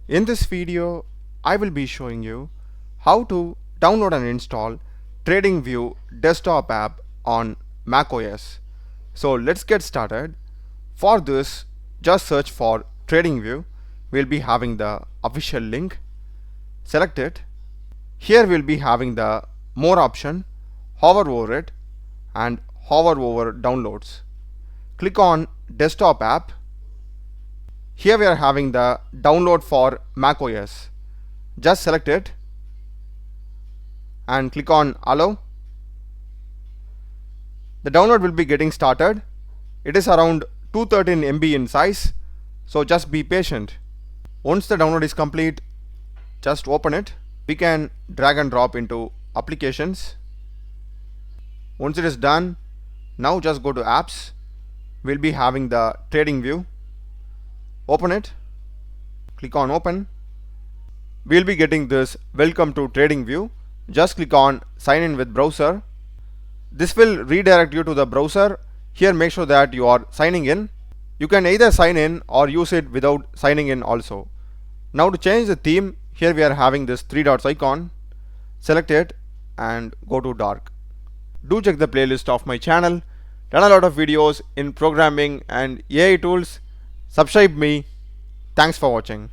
In this video, I will be showing you how to download and install TradingView desktop app on macOS. So let's get started. For this, just search for TradingView. We'll be having the official link. Select it. Here we'll be having the more option, hover over it and hover over downloads. Click on desktop app. Here we are having the download for macOS. Just select it and click on allow. The download will be getting started. It is around 213 MB in size, so just be patient. Once the download is complete, just open it. We can drag and drop into applications. Once it is done, now just go to apps. We'll be having the TradingView. Open it. Click on open. We'll be getting this welcome to TradingView. Just click on sign in with browser. This will redirect you to the browser. Here make sure that you are signing in. You can either sign in or use it without signing in also. Now to change the theme, here we are having this 3 dots icon. Select it and go to dark. Do check the playlist of my channel. Done a lot of videos in programming and AI tools. Subscribe me. Thanks for watching.